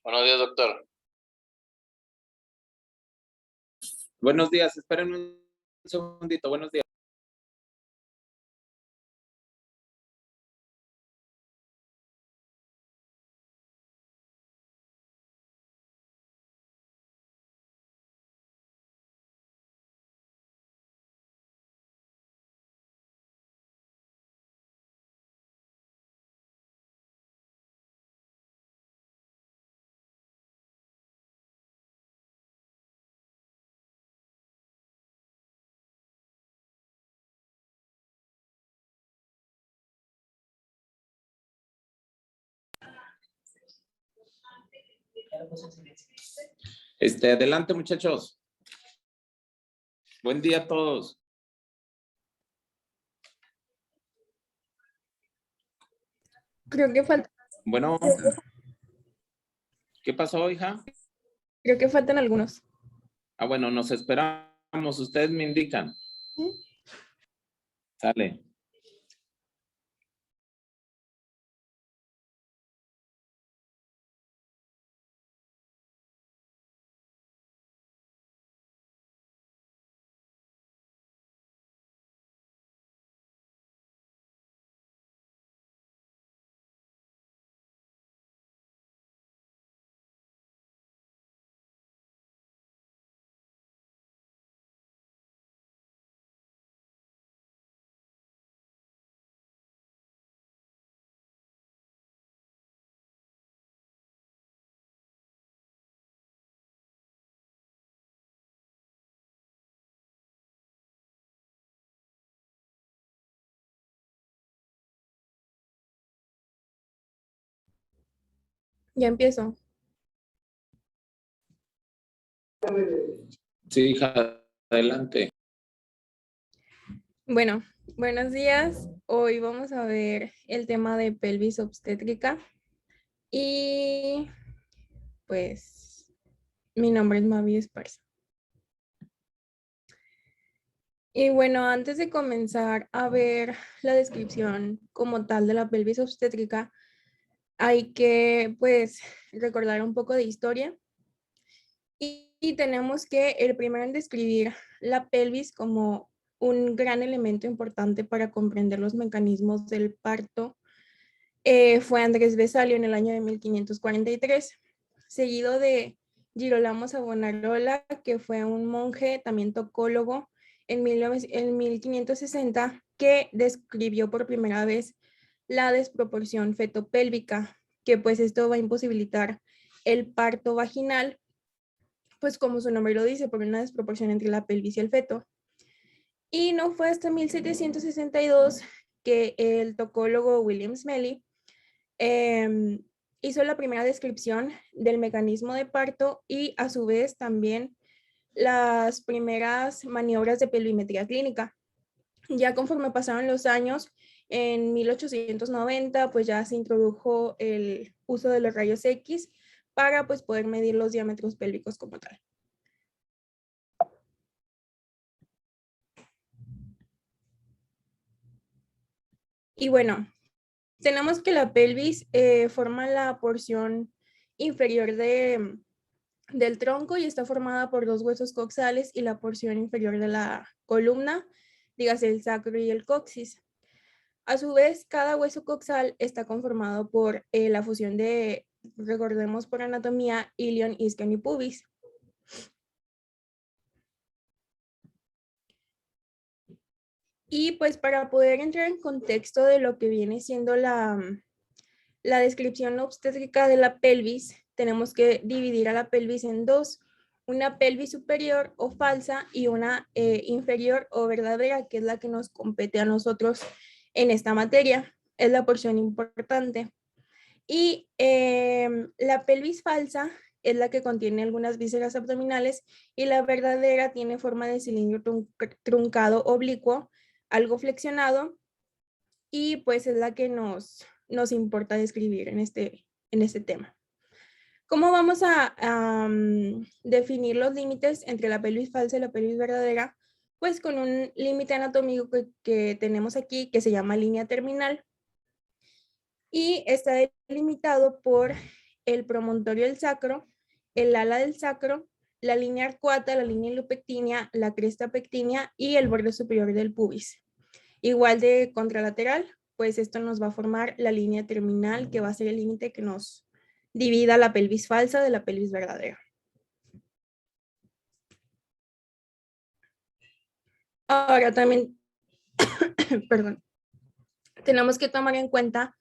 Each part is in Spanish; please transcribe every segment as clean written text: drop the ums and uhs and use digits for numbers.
Buenos días, doctor. Buenos días, esperen un segundito, buenos días. Adelante, muchachos. Buen día a todos. Creo que falta. Bueno, ¿qué pasó, hija? Creo que faltan algunos. Ah, bueno, nos esperamos. Ustedes me indican. Sale. Ya empiezo. Sí, hija, adelante. Bueno, buenos días. Hoy vamos a ver el tema de pelvis obstétrica. Y pues mi nombre es Mavi Esparza. Y bueno, antes de comenzar a ver la descripción como tal de la pelvis obstétrica, hay que pues recordar un poco de historia. Y tenemos que el primero en describir la pelvis como un gran elemento importante para comprender los mecanismos del parto fue Andrés Vesalio en el año de 1543, seguido de Girolamo Savonarola, que fue un monje, también tocólogo, en 1560, que describió por primera vez la desproporción fetopélvica, que pues esto va a imposibilitar el parto vaginal, pues como su nombre lo dice, por una desproporción entre la pelvis y el feto. Y no fue hasta 1762 que el tocólogo William Smellie hizo la primera descripción del mecanismo de parto y a su vez también las primeras maniobras de pelvimetría clínica. Ya conforme pasaron los años, en 1890 pues ya se introdujo el uso de los rayos X para pues poder medir los diámetros pélvicos como tal. Y bueno, tenemos que la pelvis forma la porción inferior del tronco y está formada por dos huesos coxales y la porción inferior de la columna, dígase el sacro y el coxis. A su vez, cada hueso coxal está conformado por la fusión de, recordemos por anatomía, ilion, isquion y pubis. Y pues para poder entrar en contexto de lo que viene siendo la descripción obstétrica de la pelvis, tenemos que dividir a la pelvis en dos, una pelvis superior o falsa y una inferior o verdadera, que es la que nos compete a nosotros en esta materia, es la porción importante. Y la pelvis falsa es la que contiene algunas vísceras abdominales y la verdadera tiene forma de cilindro truncado oblicuo, algo flexionado, y pues es la que nos importa describir en este tema. ¿Cómo vamos a definir los límites entre la pelvis falsa y la pelvis verdadera? Pues con un límite anatómico que tenemos aquí, que se llama línea terminal, y está delimitado por el promontorio del sacro, el ala del sacro, la línea arcuata, la línea ilopectínea, la cresta pectínea y el borde superior del pubis. Igual de contralateral, pues esto nos va a formar la línea terminal, que va a ser el límite que nos divida la pelvis falsa de la pelvis verdadera. Ahora también, perdón, tenemos que tomar en cuenta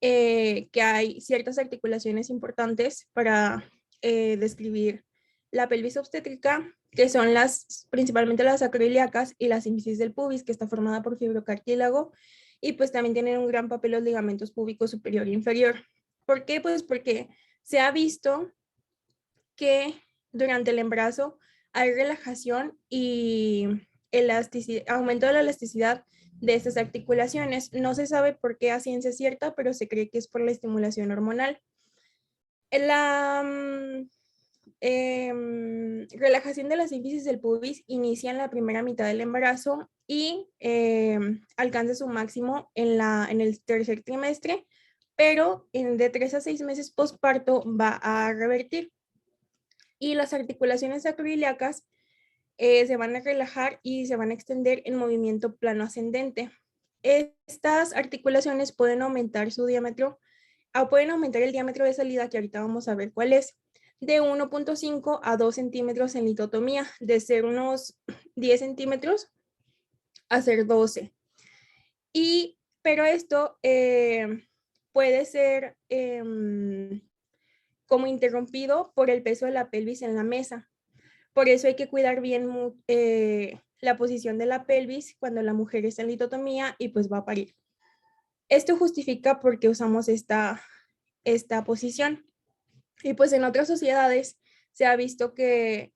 que hay ciertas articulaciones importantes para describir la pelvis obstétrica, que son principalmente las sacroiliacas y la sínfisis del pubis, que está formada por fibrocartílago, y pues también tienen un gran papel los ligamentos púbicos superior e inferior. ¿Por qué? Pues porque se ha visto que durante el embarazo hay relajación y aumento de la elasticidad de estas articulaciones. No se sabe por qué a ciencia cierta, pero se cree que es por la estimulación hormonal. La relajación de la sínfisis del pubis inicia en la primera mitad del embarazo y alcanza su máximo en el tercer trimestre, pero de 3 a 6 meses postparto va a revertir. Y las articulaciones sacroiliacas se van a relajar y se van a extender en movimiento plano ascendente. Estas articulaciones pueden aumentar su diámetro o pueden aumentar el diámetro de salida, que ahorita vamos a ver cuál es, de 1.5 a 2 centímetros en litotomía, de ser unos 10 centímetros a ser 12. Pero esto puede ser como interrumpido por el peso de la pelvis en la mesa. Por eso hay que cuidar bien la posición de la pelvis cuando la mujer está en litotomía y pues va a parir. Esto justifica por qué usamos esta posición. Y pues en otras sociedades se ha visto que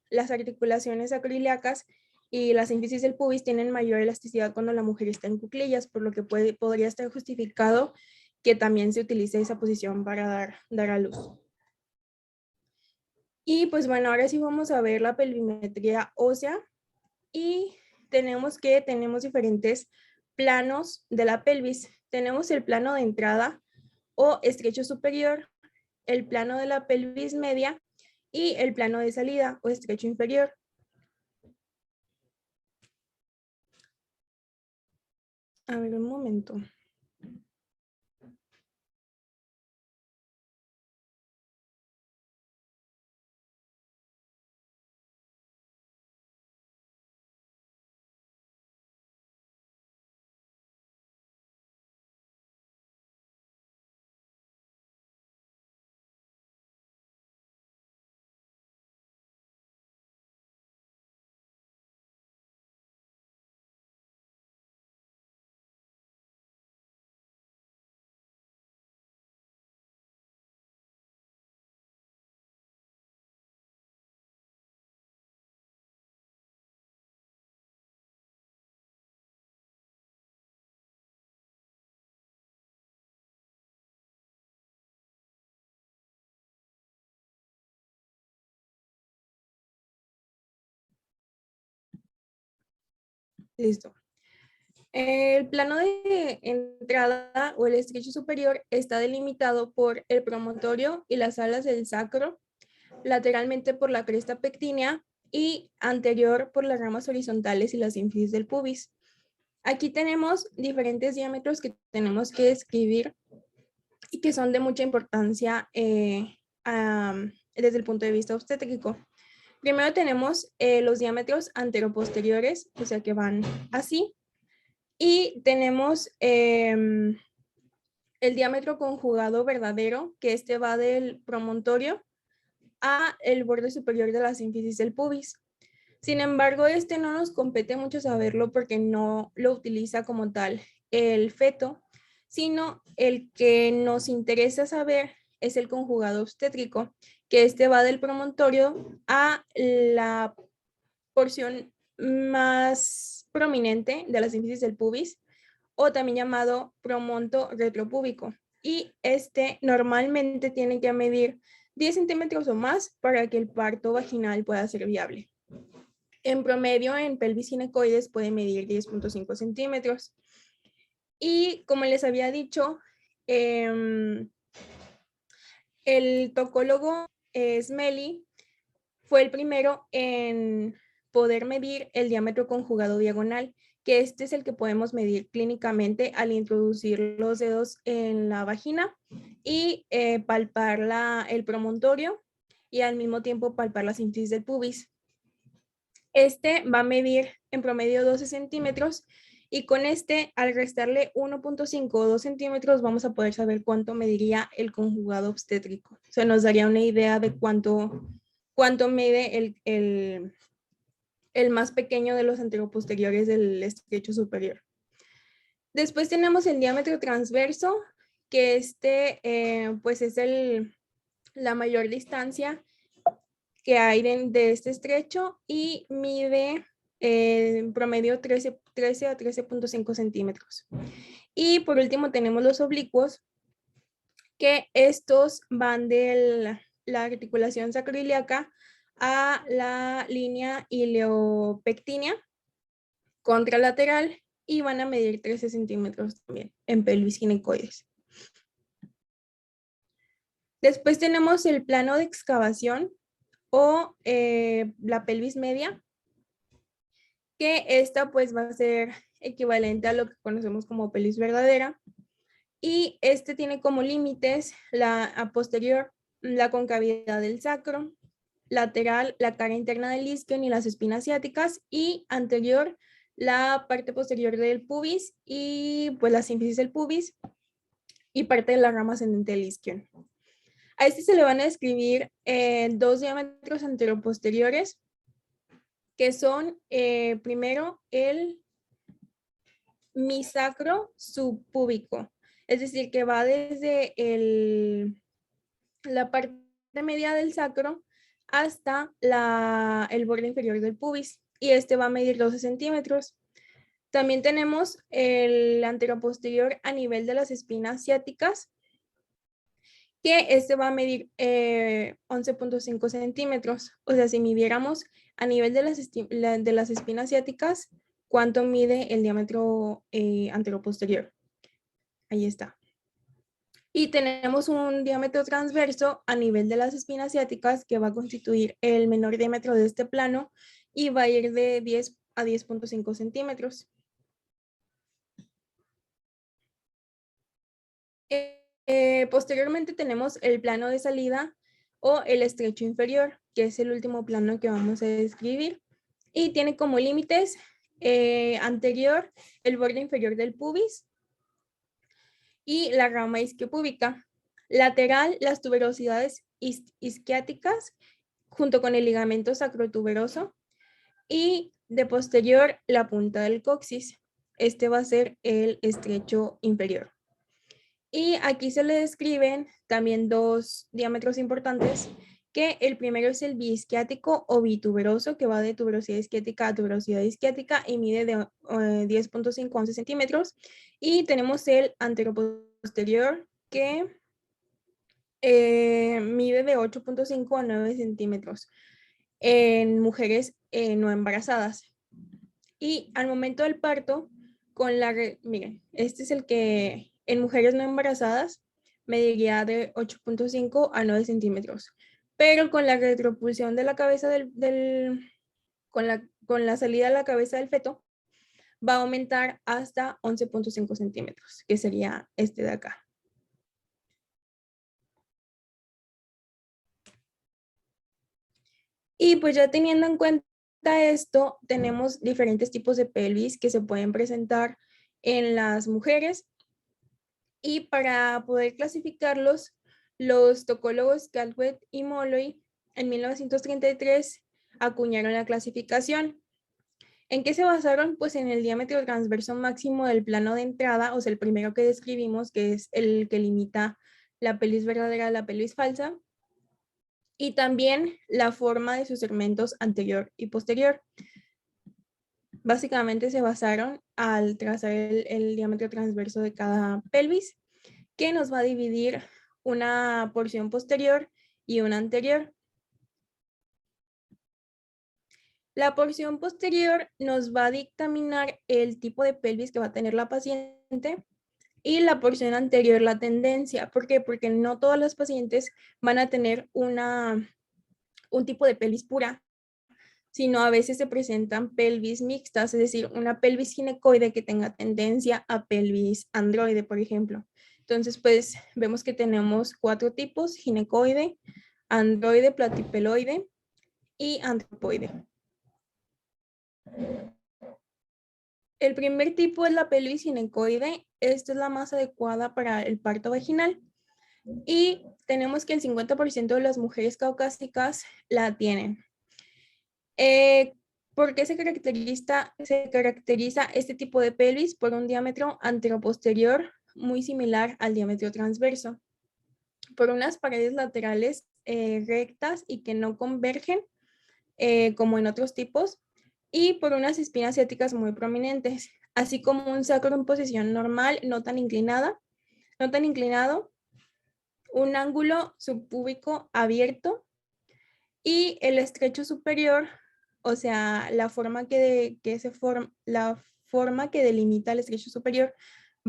las articulaciones sacroiliacas y la sínfisis del pubis tienen mayor elasticidad cuando la mujer está en cuclillas, por lo que podría estar justificado que también se utilice esa posición para dar a luz. Y pues bueno, ahora sí vamos a ver la pelvimetría ósea y tenemos diferentes planos de la pelvis. Tenemos el plano de entrada o estrecho superior, el plano de la pelvis media y el plano de salida o estrecho inferior. A ver, un momento. Listo. El plano de entrada o el estrecho superior está delimitado por el promontorio y las alas del sacro, lateralmente por la cresta pectínea y anterior por las ramas horizontales y las sínfisis del pubis. Aquí tenemos diferentes diámetros que tenemos que describir y que son de mucha importancia desde el punto de vista obstétrico. Primero tenemos los diámetros anteroposteriores, o sea que van así, y tenemos el diámetro conjugado verdadero, que este va del promontorio a el borde superior de la sínfisis del pubis. Sin embargo, este no nos compete mucho saberlo porque no lo utiliza como tal el feto, sino el que nos interesa saber es el conjugado obstétrico, que este va del promontorio a la porción más prominente de la sínfisis del pubis, o también llamado promonto retropúbico. Y este normalmente tiene que medir 10 centímetros o más para que el parto vaginal pueda ser viable. En promedio, en pelvis ginecoides puede medir 10.5 centímetros. Y como les había dicho, el tocólogo Smelly fue el primero en poder medir el diámetro conjugado diagonal, que este es el que podemos medir clínicamente al introducir los dedos en la vagina y palpar el promontorio y al mismo tiempo palpar la sínfisis del pubis. Este va a medir en promedio 12 centímetros y con este, al restarle 1.5 o 2 centímetros, vamos a poder saber cuánto mediría el conjugado obstétrico. O sea, nos daría una idea de cuánto mide el más pequeño de los anteroposteriores del estrecho superior. Después tenemos el diámetro transverso, que pues es la mayor distancia que hay de este estrecho y mide en promedio 13 a 13.5 centímetros. Y por último tenemos los oblicuos, que estos van de la articulación sacroiliaca a la línea ileopectínea contralateral y van a medir 13 centímetros también en pelvis ginecoides. Después tenemos el plano de excavación o la pelvis media, que esta pues va a ser equivalente a lo que conocemos como pelvis verdadera. Y este tiene como límites a posterior la concavidad del sacro, lateral la cara interna del isquion y las espinas ciáticas, y anterior la parte posterior del pubis y pues la sínfisis del pubis y parte de la rama ascendente del isquion. A este se le van a describir dos diámetros anteroposteriores, que son primero el misacro subpúbico, es decir, que va desde la parte media del sacro hasta el borde inferior del pubis, y este va a medir 12 centímetros. También tenemos el anteroposterior a nivel de las espinas ciáticas, que este va a medir 11.5 centímetros. O sea, si midiéramos a nivel de las espinas ciáticas, ¿cuánto mide el diámetro anteroposterior? Ahí está. Y tenemos un diámetro transverso a nivel de las espinas ciáticas que va a constituir el menor diámetro de este plano y va a ir de 10 a 10.5 centímetros. Posteriormente tenemos el plano de salida o el estrecho inferior, que es el último plano que vamos a describir. Y tiene como límites anterior el borde inferior del pubis y la rama isquiopúbica. Lateral, las tuberosidades isquiáticas junto con el ligamento sacrotuberoso. Y de posterior, la punta del coxis. Este va a ser el estrecho inferior. Y aquí se le describen también dos diámetros importantes, que el primero es el biisquiático o bituberoso, que va de tuberosidad isquiática a tuberosidad isquiática y mide de 10.5 a 11 centímetros. Y tenemos el anteroposterior, que mide de 8.5 a 9 centímetros en mujeres no embarazadas. Y al momento del parto, miren, este es el que en mujeres no embarazadas mediría de 8.5 a 9 centímetros. Pero con la retropulsión de la cabeza con la salida de la cabeza del feto, va a aumentar hasta 11.5 centímetros, que sería este de acá. Y pues ya teniendo en cuenta esto, tenemos diferentes tipos de pelvis que se pueden presentar en las mujeres. Y para poder clasificarlos, los tocólogos Caldwell y Molloy en 1933 acuñaron la clasificación. ¿En qué se basaron? Pues en el diámetro transverso máximo del plano de entrada, o sea, el primero que describimos, que es el que limita la pelvis verdadera de la pelvis falsa, y también la forma de sus segmentos anterior y posterior. Básicamente se basaron al trazar el diámetro transverso de cada pelvis, que nos va a dividir una porción posterior y una anterior. La porción posterior nos va a dictaminar el tipo de pelvis que va a tener la paciente, y la porción anterior la tendencia. ¿Por qué? Porque no todas las pacientes van a tener un tipo de pelvis pura, sino a veces se presentan pelvis mixtas, es decir, una pelvis ginecoide que tenga tendencia a pelvis androide, por ejemplo. Entonces, pues vemos que tenemos 4 tipos: ginecoide, androide, platipeloide y antropoide. El primer tipo es la pelvis ginecoide. Esta es la más adecuada para el parto vaginal y tenemos que el 50% de las mujeres caucásicas la tienen. ¿Por qué se caracteriza este tipo de pelvis? Por un diámetro anteroposterior muy similar al diámetro transverso, por unas paredes laterales rectas y que no convergen como en otros tipos, y por unas espinas ciáticas muy prominentes, así como un sacro en posición normal, no tan inclinado, un ángulo subpúbico abierto y el estrecho superior, o sea, la forma que delimita el estrecho superior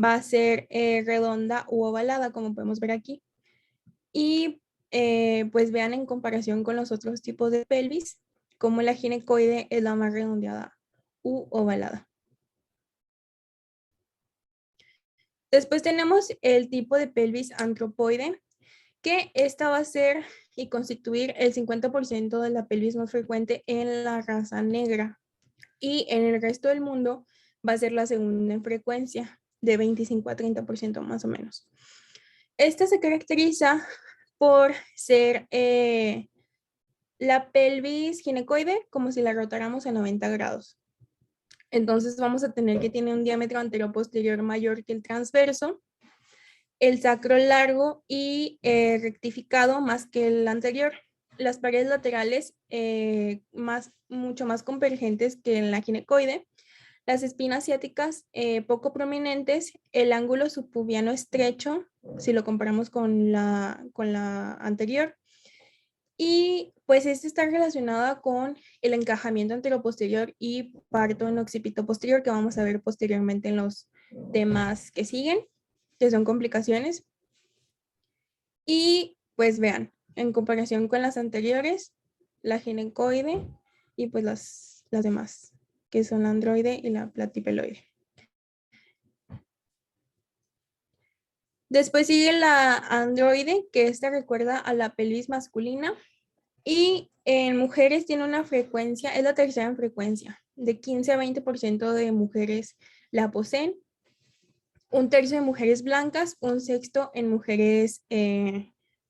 va a ser redonda u ovalada, como podemos ver aquí. Y pues vean en comparación con los otros tipos de pelvis, como la ginecoide es la más redondeada u ovalada. Después tenemos el tipo de pelvis antropoide, que esta va a ser y constituir el 50% de la pelvis más frecuente en la raza negra. Y en el resto del mundo va a ser la segunda en frecuencia, de 25 a 30% más o menos. Esta se caracteriza por ser la pelvis ginecoide como si la rotáramos a 90 grados. Entonces vamos a tener que tiene un diámetro anteroposterior mayor que el transverso, el sacro largo y rectificado más que el anterior. Las paredes laterales mucho más convergentes que en la ginecoide, las espinas ciáticas poco prominentes, el ángulo subpubiano estrecho, si lo comparamos con la anterior, y pues esta está relacionada con el encajamiento anteroposterior y parto en occipito posterior, que vamos a ver posteriormente en los temas que siguen, que son complicaciones. Y pues vean, en comparación con las anteriores, la ginecoide y pues las demás, que son la androide y la platipeloide. Después sigue la androide, que esta recuerda a la pelvis masculina. Y en mujeres tiene una frecuencia, es la tercera en frecuencia, de 15 a 20% de mujeres la poseen, un tercio de mujeres blancas, un sexto en mujeres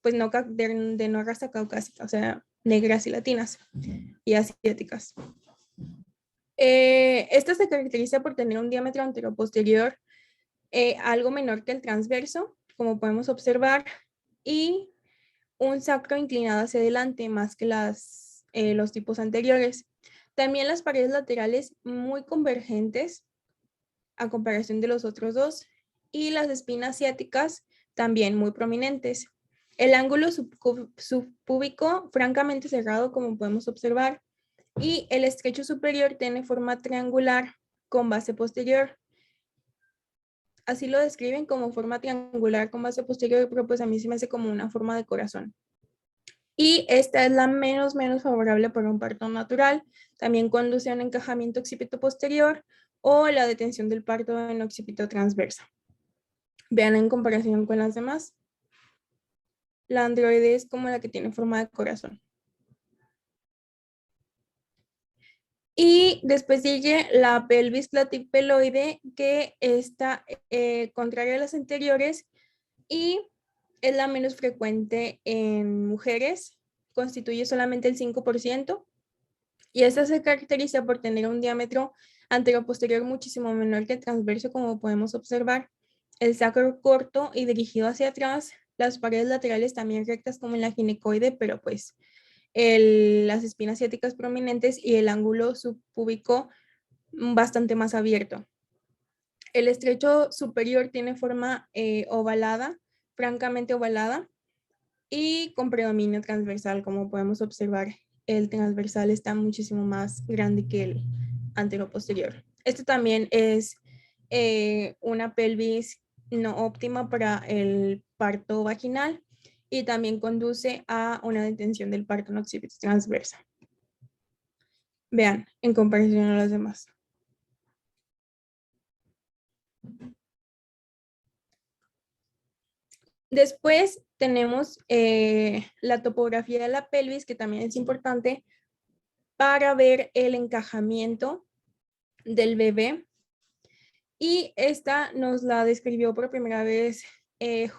pues de no raza caucásica, o sea, negras y latinas y asiáticas. Esta se caracteriza por tener un diámetro anteroposterior algo menor que el transverso, como podemos observar, y un sacro inclinado hacia adelante más que los tipos anteriores. También las paredes laterales muy convergentes a comparación de los otros dos, y las espinas ciáticas también muy prominentes. El ángulo subpúbico francamente cerrado, como podemos observar, y el estrecho superior tiene forma triangular con base posterior. Así lo describen como forma triangular con base posterior, pero pues a mí se me hace como una forma de corazón. Y esta es la menos favorable para un parto natural. También conduce a un encajamiento occipito posterior o la detención del parto en occipito transversa. Vean en comparación con las demás. La androide es como la que tiene forma de corazón. Y después sigue la pelvis platipeloide, que está contraria a las anteriores y es la menos frecuente en mujeres. Constituye solamente el 5%. Y esta se caracteriza por tener un diámetro anteroposterior muchísimo menor que el transverso, como podemos observar, el sacro corto y dirigido hacia atrás, las paredes laterales también rectas como en la ginecoide, pero pues las espinas ciáticas prominentes y el ángulo subpúbico bastante más abierto. El estrecho superior tiene forma ovalada, francamente ovalada, y con predominio transversal, como podemos observar. El transversal está muchísimo más grande que el anteroposterior. Esto también es una pelvis no óptima para el parto vaginal y también conduce a una detención del parto en occipital transversa. Vean, en comparación a las demás. Después tenemos la topografía de la pelvis, que también es importante para ver el encajamiento del bebé. Y esta nos la describió por primera vez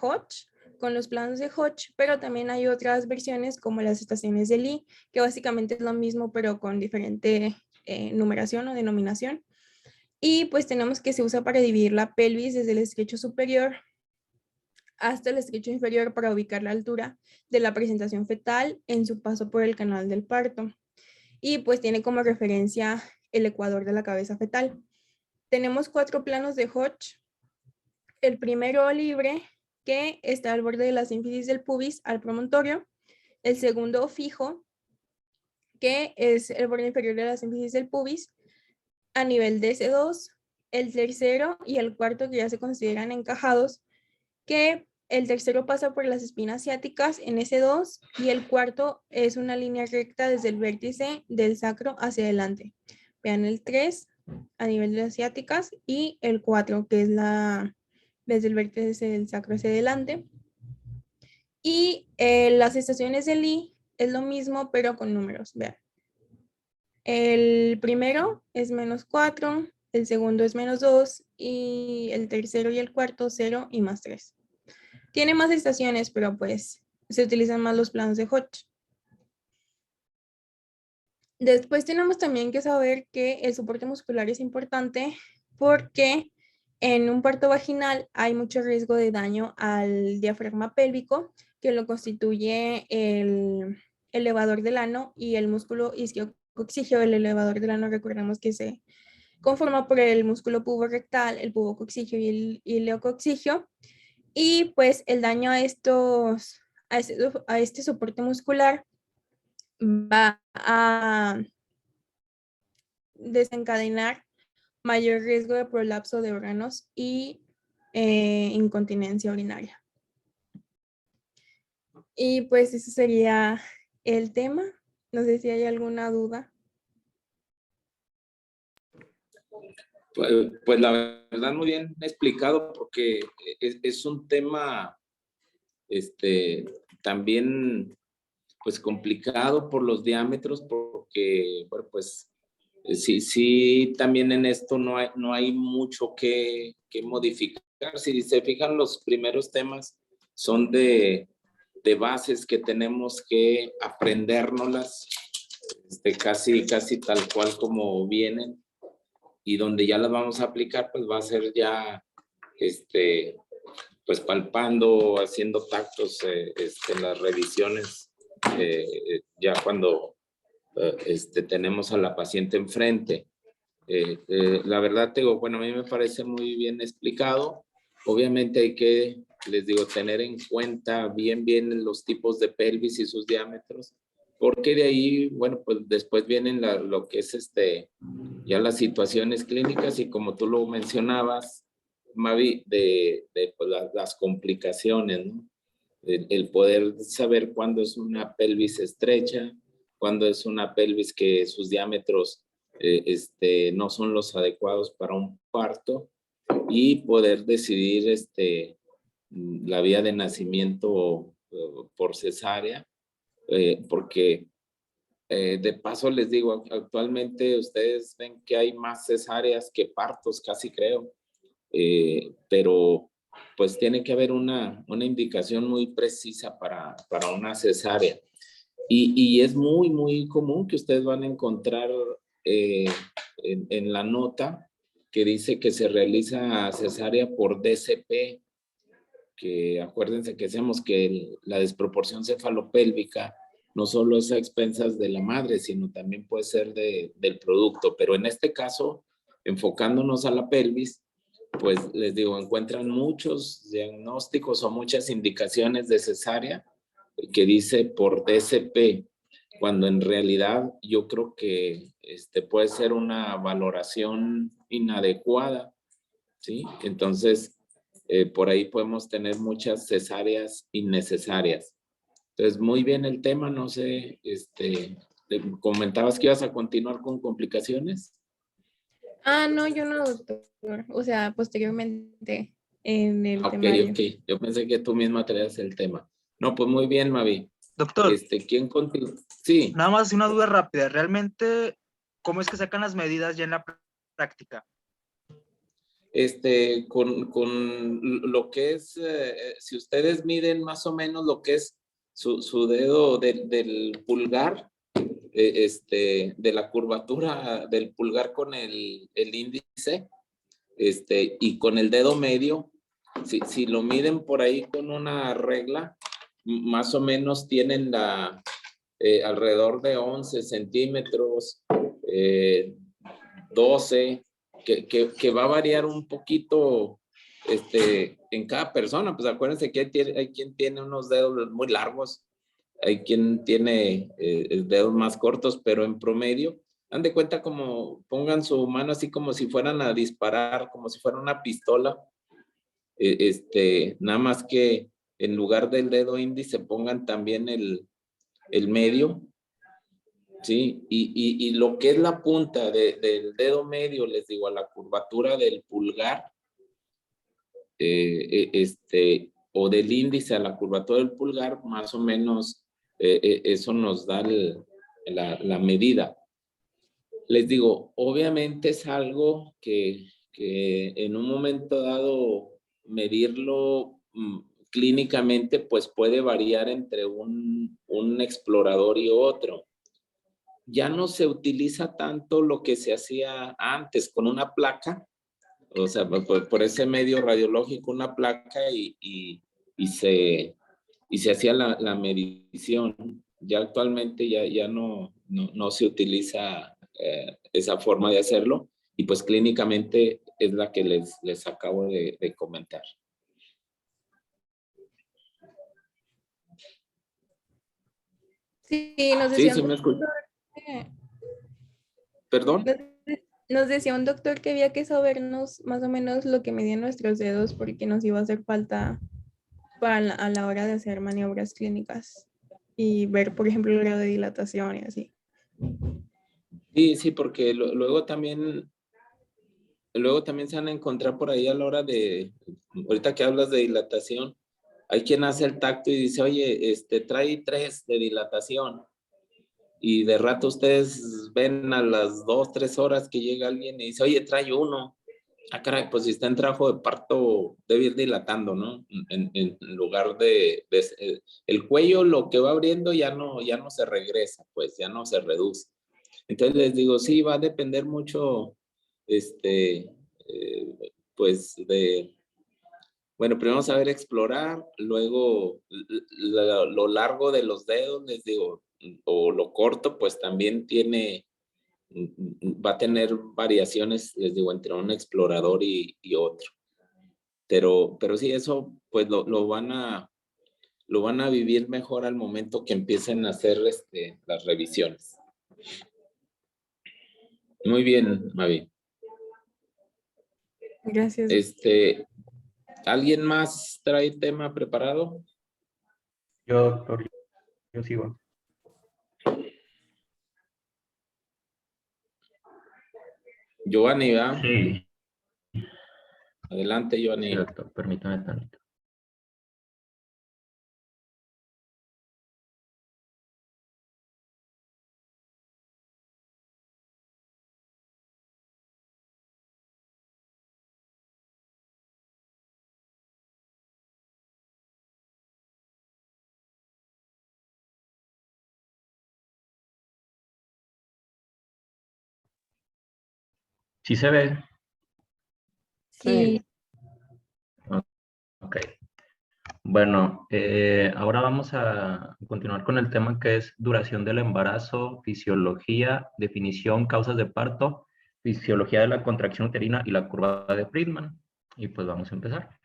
Hodge, con los planos de Hodge, pero también hay otras versiones como las estaciones de Lee, que básicamente es lo mismo, pero con diferente numeración o denominación. Y pues tenemos que se usa para dividir la pelvis desde el estrecho superior hasta el estrecho inferior para ubicar la altura de la presentación fetal en su paso por el canal del parto. Y pues tiene como referencia el ecuador de la cabeza fetal. Tenemos 4 planos de Hodge. El primero libre, que está al borde de la sínfisis del pubis al promontorio. El segundo fijo, que es el borde inferior de la sínfisis del pubis a nivel de S2. El tercero y el cuarto, que ya se consideran encajados, que el tercero pasa por las espinas ciáticas en S2 y el cuarto es una línea recta desde el vértice del sacro hacia adelante. Vean el 3 a nivel de las ciáticas y el 4, que es desde el vértice del sacro hacia adelante. Y las estaciones de Lee es lo mismo, pero con números. Vean. El primero es -4, el segundo es -2 y el tercero y el cuarto 0 y +3. Tiene más estaciones, pero pues se utilizan más los planos de Hodge. Después tenemos también que saber que el soporte muscular es importante porque en un parto vaginal hay mucho riesgo de daño al diafragma pélvico, que lo constituye el elevador del ano y el músculo isquiococcígeo. El elevador del ano, recordemos que se conforma por el músculo puborectal, el pubococcígeo y el ileococcígeo. Y pues el daño a este soporte muscular va a desencadenar mayor riesgo de prolapso de órganos y incontinencia urinaria. Y pues ese sería el tema. No sé si hay alguna duda. Pues la verdad muy bien explicado porque es un tema también pues complicado por los diámetros porque bueno, pues sí, también en esto no hay mucho que modificar. Si se fijan, los primeros temas son de bases que tenemos que aprendérnoslas casi tal cual como vienen, y donde ya las vamos a aplicar, pues va a ser ya, pues palpando, haciendo tactos en las revisiones, ya cuando tenemos a la paciente enfrente. La verdad, te digo, bueno, a mí me parece muy bien explicado. Obviamente hay que, les digo, tener en cuenta bien los tipos de pelvis y sus diámetros, porque de ahí, bueno, pues después vienen lo que es ya las situaciones clínicas y como tú lo mencionabas, Mavi, pues, las complicaciones, ¿no? El poder saber cuándo es una pelvis estrecha, cuándo es una pelvis que sus diámetros no son los adecuados para un parto, y poder decidir la vía de nacimiento por cesárea, porque de paso les digo, actualmente ustedes ven que hay más cesáreas que partos, casi creo, pero pues tiene que haber una indicación muy precisa para una cesárea. Y es muy común que ustedes van a encontrar en la nota que dice que se realiza cesárea por DCP, que acuérdense que decíamos que la desproporción cefalopélvica no solo es a expensas de la madre, sino también puede ser del producto. Pero en este caso, enfocándonos a la pelvis, pues les digo, encuentran muchos diagnósticos o muchas indicaciones de cesárea que dice por DCP, cuando en realidad yo creo que puede ser una valoración inadecuada, ¿sí? Entonces, por ahí podemos tener muchas cesáreas innecesarias. Entonces, muy bien el tema, no sé, comentabas que ibas a continuar con complicaciones. Ah, no, yo no, doctor. O sea, posteriormente en el Ok, temario. ok, yo pensé que tú misma traías el tema. No, pues muy bien, Mavi. Doctor, ¿Quién continúa? Sí, nada más una duda rápida. ¿Realmente cómo es que sacan las medidas ya en la práctica? con lo que es, si ustedes miden más o menos lo que es su dedo del pulgar, de la curvatura del pulgar con el índice, y con el dedo medio, si lo miden por ahí con una regla, más o menos tienen alrededor de 11 centímetros, 12, que va a variar un poquito en cada persona. Pues acuérdense que hay quien tiene unos dedos muy largos, hay quien tiene dedos más cortos, pero en promedio, dan de cuenta como pongan su mano así como si fueran a disparar, como si fuera una pistola, nada más que en lugar del dedo índice pongan también el medio, ¿sí? Y lo que es la punta del dedo medio, les digo, a la curvatura del pulgar, o del índice a la curvatura del pulgar, más o menos eso nos da la medida. Les digo, obviamente es algo que en un momento dado medirlo clínicamente, pues puede variar entre un explorador y otro. Ya no se utiliza tanto lo que se hacía antes con una placa, o sea, por ese medio radiológico, una placa y se hacía la medición. Ya actualmente ya no se utiliza esa forma de hacerlo y pues clínicamente es la que les acabo de comentar. Sí, nos Sí, decía sí un me escucho. doctor que, ¿Perdón? nos decía un doctor que había que sabernos más o menos lo que medían nuestros dedos porque nos iba a hacer falta a la hora de hacer maniobras clínicas y ver, por ejemplo, el grado de dilatación y así. Sí, porque luego también se van a encontrar por ahí a la hora ahorita que hablas de dilatación, hay quien hace el tacto y dice, oye, trae 3 de dilatación. Y de rato ustedes ven a las 2, 3 horas que llega alguien y dice, oye, trae 1. Ah, caray, pues si está en trabajo de parto, debe ir dilatando, ¿no? En lugar el cuello, lo que va abriendo ya no se regresa, pues ya no se reduce. Entonces les digo, sí, va a depender mucho, pues bueno, primero saber explorar, luego lo largo de los dedos, les digo, o lo corto, pues también va a tener variaciones, les digo, entre un explorador y otro. Pero sí, eso pues lo van a vivir mejor al momento que empiecen a hacer las revisiones. Muy bien, Mavi. Gracias. ¿Alguien más trae tema preparado? Yo, doctor, yo sigo. Giovanni, ¿verdad? Sí, Adelante, Giovanni. sí, doctor, permítame tantito. ¿Sí se ve? Sí, Ok. Bueno, ahora vamos a continuar con el tema que es duración del embarazo, fisiología, definición, causas de parto, fisiología de la contracción uterina y la curva de Friedman. Y pues vamos a empezar.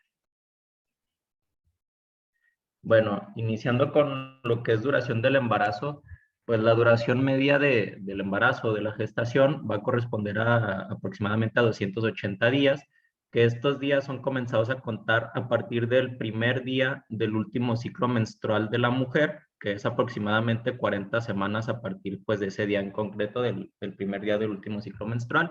Bueno, iniciando con lo que es duración del embarazo, pues la duración media del embarazo, de la gestación, va a corresponder a aproximadamente a 280 días, que estos días son comenzados a contar a partir del primer día del último ciclo menstrual de la mujer, que es aproximadamente 40 semanas a partir pues, de ese día en concreto, del primer día del último ciclo menstrual.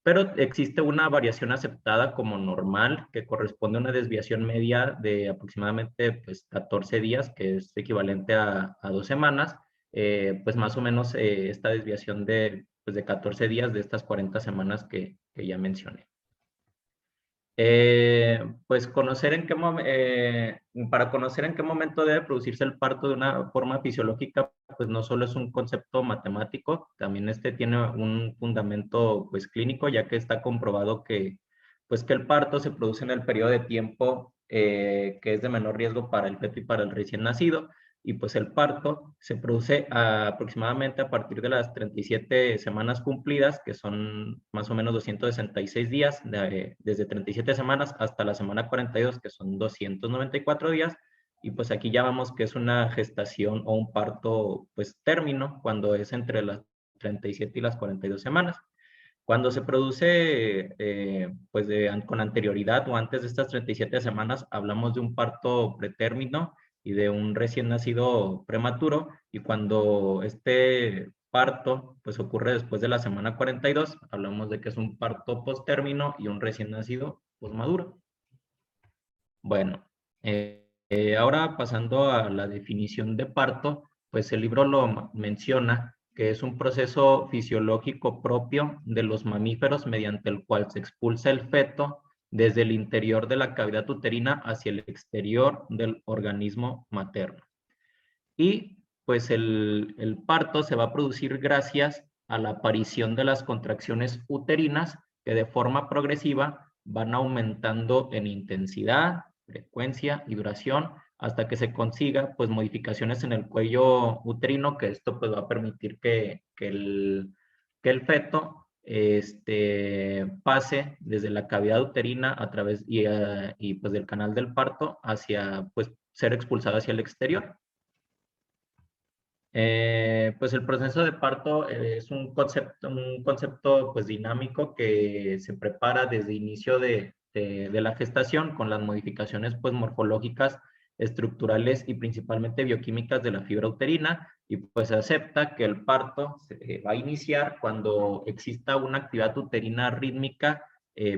Pero existe una variación aceptada como normal, que corresponde a una desviación media de aproximadamente pues, 14 días, que es equivalente a 2 semanas. Pues más o menos esta desviación pues, de 14 días de estas 40 semanas que ya mencioné. Pues para conocer en qué momento debe producirse el parto de una forma fisiológica, pues no solo es un concepto matemático, también este tiene un fundamento pues clínico, ya que está comprobado pues que el parto se produce en el periodo de tiempo que es de menor riesgo para el feto y para el recién nacido, y pues el parto se produce aproximadamente a partir de las 37 semanas cumplidas, que son más o menos 266 días, desde 37 semanas hasta la semana 42, que son 294 días, y pues aquí ya vemos que es una gestación o un parto pues término, cuando es entre las 37 y las 42 semanas. Cuando se produce pues con anterioridad o antes de estas 37 semanas, hablamos de un parto pretérmino y de un recién nacido prematuro, y cuando este parto pues ocurre después de la semana 42, hablamos de que es un parto posttérmino y un recién nacido posmaduro. Bueno, ahora pasando a la definición de parto, pues el libro lo menciona que es un proceso fisiológico propio de los mamíferos mediante el cual se expulsa el feto desde el interior de la cavidad uterina hacia el exterior del organismo materno. Y pues el parto se va a producir gracias a la aparición de las contracciones uterinas que de forma progresiva van aumentando en intensidad, frecuencia y duración hasta que se consiga pues modificaciones en el cuello uterino, que esto pues va a permitir que el feto pase desde la cavidad uterina a través y pues del canal del parto hacia pues ser expulsado hacia el exterior. Pues el proceso de parto es un concepto pues dinámico que se prepara desde inicio de la gestación con las modificaciones pues morfológicas, estructurales y principalmente bioquímicas de la fibra uterina, y pues se acepta que el parto se va a iniciar cuando exista una actividad uterina rítmica,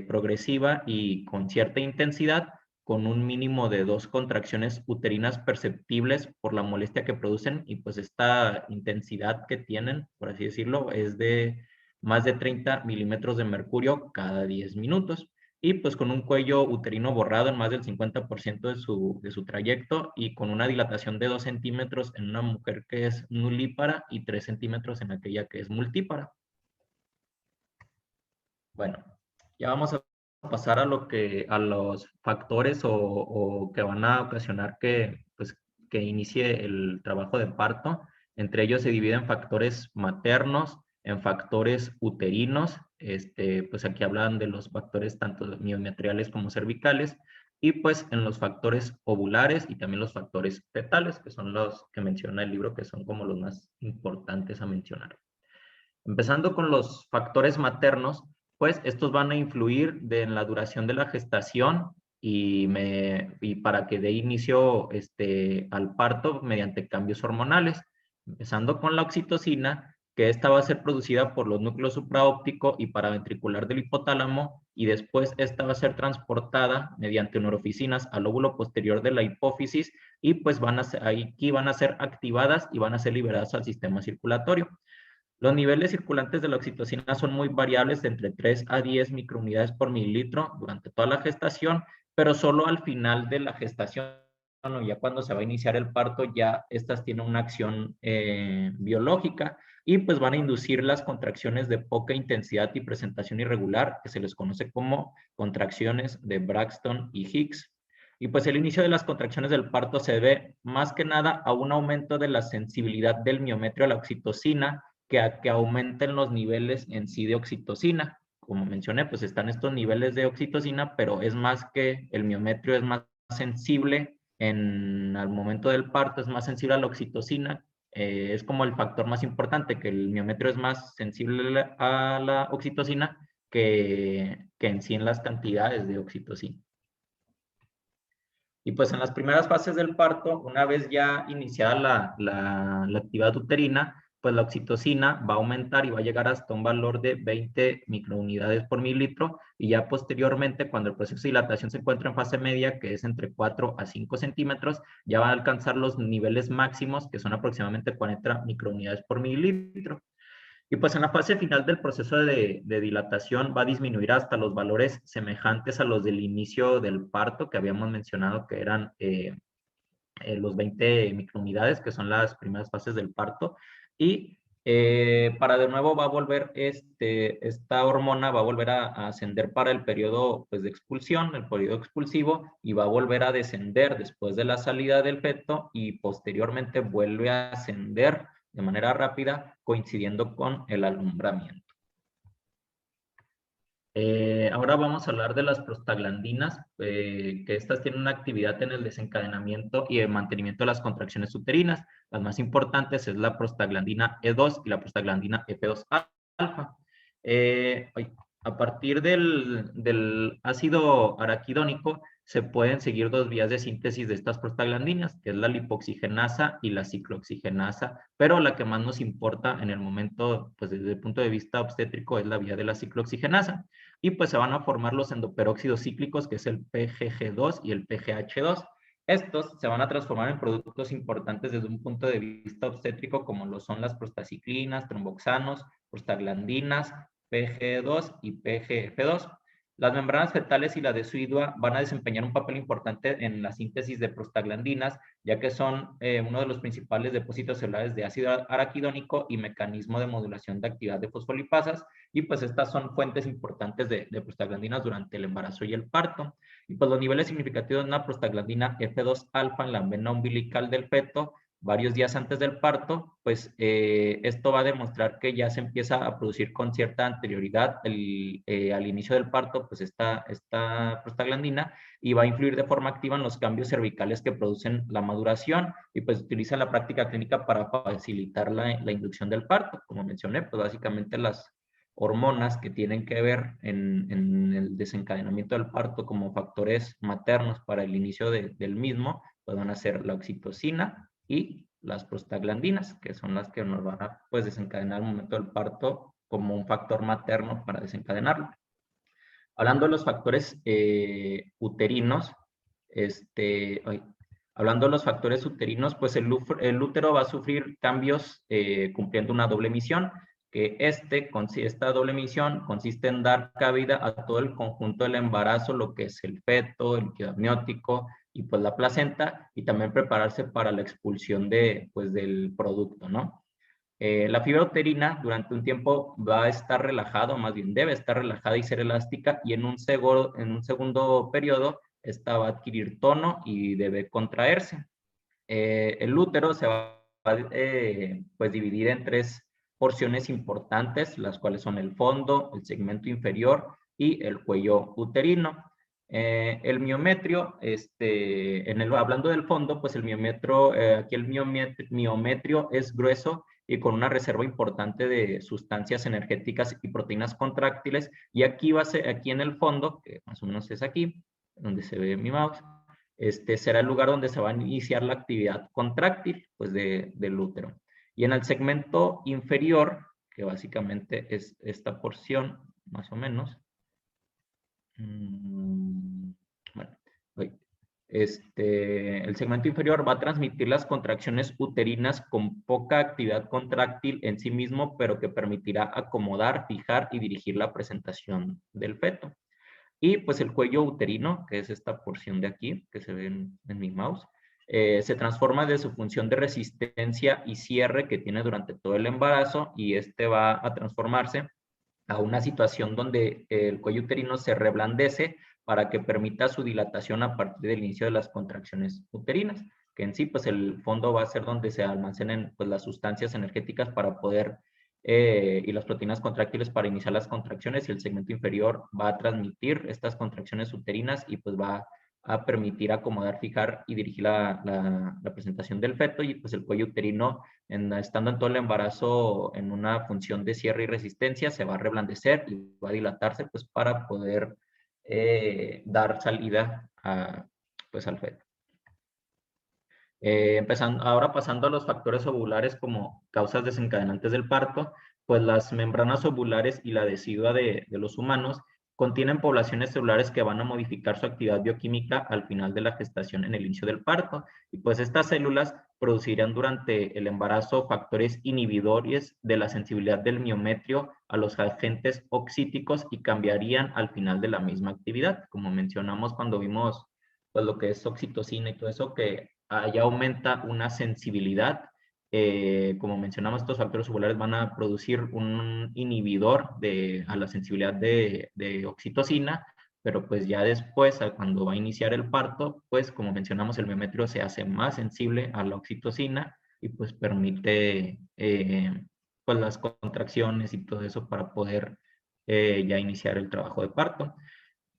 progresiva y con cierta intensidad, con un mínimo de 2 contracciones uterinas perceptibles por la molestia que producen, y pues esta intensidad que tienen, por así decirlo, es de más de 30 milímetros de mercurio cada 10 minutos, y pues con un cuello uterino borrado en más del 50% de su trayecto, y con una dilatación de 2 centímetros en una mujer que es nulípara y 3 centímetros en aquella que es multípara. Bueno, ya vamos a pasar a los factores o que van a ocasionar pues, que inicie el trabajo de parto. Entre ellos se dividen factores maternos, en factores uterinos, pues aquí hablan de los factores tanto miometriales como cervicales, y pues en los factores ovulares y también los factores fetales, que son los que menciona el libro, que son como los más importantes a mencionar. Empezando con los factores maternos, pues estos van a influir en la duración de la gestación y para que dé inicio al parto mediante cambios hormonales. Empezando con la oxitocina, que esta va a ser producida por los núcleos supraóptico y paraventricular del hipotálamo, y después esta va a ser transportada mediante neuroficinas al lóbulo posterior de la hipófisis, y pues aquí van a ser activadas y van a ser liberadas al sistema circulatorio. Los niveles circulantes de la oxitocina son muy variables, de entre 3 a 10 microunidades por mililitro durante toda la gestación, pero solo al final de la gestación, o ya cuando se va a iniciar el parto, ya estas tienen una acción biológica, y pues van a inducir las contracciones de poca intensidad y presentación irregular, que se les conoce como contracciones de Braxton y Hicks. Y pues el inicio de las contracciones del parto se debe más que nada a un aumento de la sensibilidad del miometrio a la oxitocina, que aumenten los niveles en sí de oxitocina. Como mencioné, pues están estos niveles de oxitocina, pero es más que el miometrio es más sensible al momento del parto, es más sensible a la oxitocina. Es como el factor más importante, que el miometrio es más sensible a la oxitocina que que en sí en las cantidades de oxitocina. Y pues en las primeras fases del parto, una vez ya iniciada la actividad uterina, pues la oxitocina va a aumentar y va a llegar hasta un valor de 20 microunidades por mililitro, y ya posteriormente, cuando el proceso de dilatación se encuentra en fase media, que es entre 4 a 5 centímetros, ya va a alcanzar los niveles máximos, que son aproximadamente 40 microunidades por mililitro. Y pues en la fase final del proceso de dilatación va a disminuir hasta los valores semejantes a los del inicio del parto, que habíamos mencionado que eran los 20 microunidades, que son las primeras fases del parto. Y para de nuevo va a volver, esta hormona va a volver a ascender para el periodo pues, de expulsión, el periodo expulsivo, y va a volver a descender después de la salida del feto, y posteriormente vuelve a ascender de manera rápida, coincidiendo con el alumbramiento. Ahora vamos a hablar de las prostaglandinas, que estas tienen una actividad en el desencadenamiento y el mantenimiento de las contracciones uterinas. Las más importantes es la prostaglandina E2 y la prostaglandina F2 alfa. A partir del ácido araquidónico se pueden seguir dos vías de síntesis de estas prostaglandinas, que es la lipoxigenasa y la ciclooxigenasa, pero la que más nos importa en el momento, pues desde el punto de vista obstétrico, es la vía de la ciclooxigenasa. Y pues se van a formar los endoperóxidos cíclicos, que es el PGG2 y el PGH2. Estos se van a transformar en productos importantes desde un punto de vista obstétrico, como lo son las prostaciclinas, tromboxanos, prostaglandinas, PG2 y PGF2. Las membranas fetales y la decidua van a desempeñar un papel importante en la síntesis de prostaglandinas, ya que son uno de los principales depósitos celulares de ácido araquidónico y mecanismo de modulación de actividad de fosfolipasas, y pues estas son fuentes importantes de prostaglandinas durante el embarazo y el parto. Y pues los niveles significativos de una prostaglandina F2 alfa en la vena umbilical del feto varios días antes del parto, pues esto va a demostrar que ya se empieza a producir con cierta anterioridad al inicio del parto, pues esta prostaglandina, y va a influir de forma activa en los cambios cervicales que producen la maduración, y pues utiliza la práctica clínica para facilitar la inducción del parto. Como mencioné, pues básicamente las hormonas que tienen que ver en el desencadenamiento del parto como factores maternos para el inicio del mismo, pues van a ser la oxitocina y las prostaglandinas, que son las que nos van a pues, desencadenar al momento del parto como un factor materno para desencadenarlo. Hablando de los factores uterinos, hablando de los factores uterinos, pues el útero va a sufrir cambios cumpliendo una doble misión, que esta doble misión consiste en dar cabida a todo el conjunto del embarazo, lo que es el feto, el líquido amniótico y pues la placenta, y también prepararse para la expulsión del producto, ¿no? La fibra uterina durante un tiempo va a estar relajada, o más bien debe estar relajada y ser elástica, y en un segundo periodo esta va a adquirir tono y debe contraerse. El útero se va a pues dividir en tres porciones importantes, las cuales son el fondo, el segmento inferior y el cuello uterino. El miometrio, hablando del fondo, pues el miometrio, aquí el miometrio es grueso y con una reserva importante de sustancias energéticas y proteínas contráctiles, y aquí aquí en el fondo, que más o menos es aquí, donde se ve mi mouse, será el lugar donde se va a iniciar la actividad contráctil pues, del útero. Y en el segmento inferior, que básicamente es esta porción, más o menos, bueno, el segmento inferior va a transmitir las contracciones uterinas con poca actividad contráctil en sí mismo, pero que permitirá acomodar, fijar y dirigir la presentación del feto. Y pues el cuello uterino, que es esta porción de aquí, que se ve en mi mouse, se transforma de su función de resistencia y cierre que tiene durante todo el embarazo, y va a transformarse a una situación donde el cuello uterino se reblandece para que permita su dilatación a partir del inicio de las contracciones uterinas, que en sí, pues el fondo va a ser donde se almacenen pues, las sustancias energéticas para poder, y las proteínas contráctiles para iniciar las contracciones, y el segmento inferior va a transmitir estas contracciones uterinas y pues va a permitir acomodar, fijar y dirigir la presentación del feto, y pues el cuello uterino, estando en todo el embarazo en una función de cierre y resistencia, se va a reblandecer y va a dilatarse pues para poder dar salida pues al feto. Ahora pasando a los factores ovulares como causas desencadenantes del parto, pues las membranas ovulares y la decidua de los humanos contienen poblaciones celulares que van a modificar su actividad bioquímica al final de la gestación en el inicio del parto. Y pues estas células producirán durante el embarazo factores inhibidores de la sensibilidad del miometrio a los agentes oxíticos y cambiarían al final de la misma actividad. Como mencionamos cuando vimos pues lo que es oxitocina y todo eso, que ya aumenta una sensibilidad. Como mencionamos, estos factores ovulares van a producir un inhibidor a la sensibilidad de oxitocina, pero pues ya después, cuando va a iniciar el parto, pues como mencionamos, el miometrio se hace más sensible a la oxitocina y pues permite pues las contracciones y todo eso para poder ya iniciar el trabajo de parto.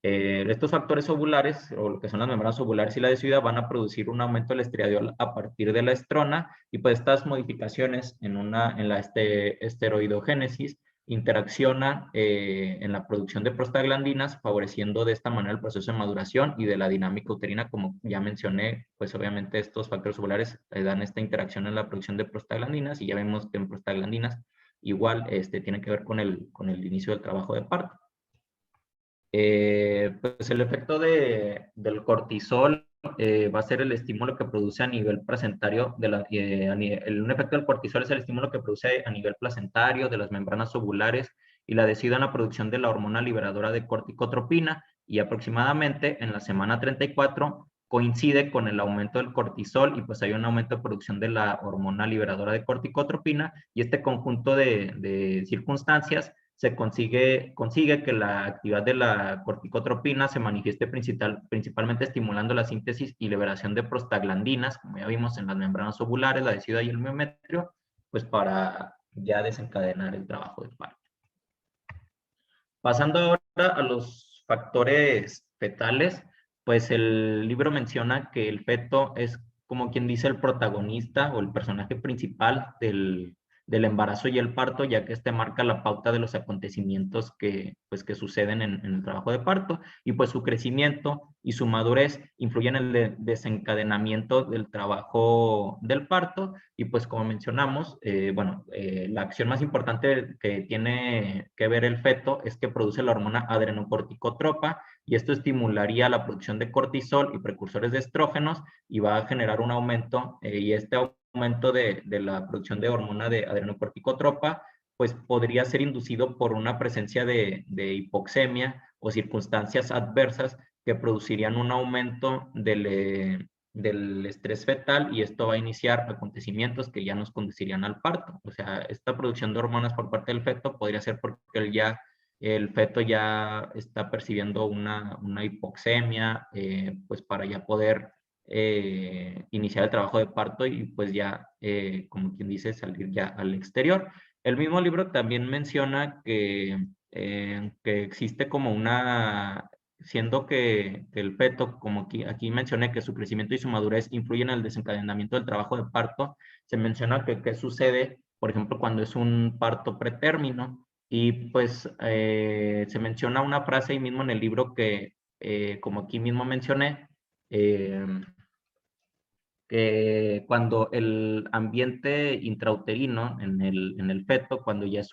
Estos factores ovulares, o lo que son las membranas ovulares y la decidua, van a producir un aumento del estradiol a partir de la estrona, y pues estas modificaciones en la esteroidogénesis interaccionan en la producción de prostaglandinas, favoreciendo de esta manera el proceso de maduración y de la dinámica uterina. Como ya mencioné, pues obviamente estos factores ovulares dan esta interacción en la producción de prostaglandinas, y ya vemos que en prostaglandinas igual tiene que ver con el inicio del trabajo de parto. Pues el efecto del cortisol va a ser el estímulo que produce a nivel placentario, un efecto del cortisol es el estímulo que produce a nivel placentario de las membranas ovulares y la decidua en la producción de la hormona liberadora de corticotropina, y aproximadamente en la semana 34 coincide con el aumento del cortisol, y pues hay un aumento de producción de la hormona liberadora de corticotropina, y este conjunto de circunstancias consigue que la actividad de la corticotropina se manifieste principalmente estimulando la síntesis y liberación de prostaglandinas, como ya vimos en las membranas ovulares, la decidua y el miometrio, pues para ya desencadenar el trabajo de parto. Pasando ahora a los factores fetales, pues el libro menciona que el feto es, como quien dice, el protagonista o el personaje principal del embarazo y el parto, ya que marca la pauta de los acontecimientos que suceden en el trabajo de parto, y pues su crecimiento y su madurez influyen en el desencadenamiento del trabajo del parto. Y pues como mencionamos, la acción más importante que tiene que ver el feto es que produce la hormona adrenocorticotropa, y esto estimularía la producción de cortisol y precursores de estrógenos, y va a generar un aumento, y este aumento de la producción de hormona de adrenocorticotropa pues podría ser inducido por una presencia de hipoxemia o circunstancias adversas que producirían un aumento del estrés fetal, y esto va a iniciar acontecimientos que ya nos conducirían al parto. O sea, esta producción de hormonas por parte del feto podría ser porque el feto ya está percibiendo una hipoxemia, pues para ya poder iniciar el trabajo de parto y pues ya, como quien dice, salir ya al exterior. El mismo libro también menciona que existe como siendo que el feto, como aquí mencioné, que su crecimiento y su madurez influyen en el desencadenamiento del trabajo de parto, se menciona que qué sucede, por ejemplo, cuando es un parto pretérmino, y pues se menciona una frase ahí mismo en el libro que, como aquí mismo mencioné, que cuando el ambiente intrauterino en el feto, cuando ya es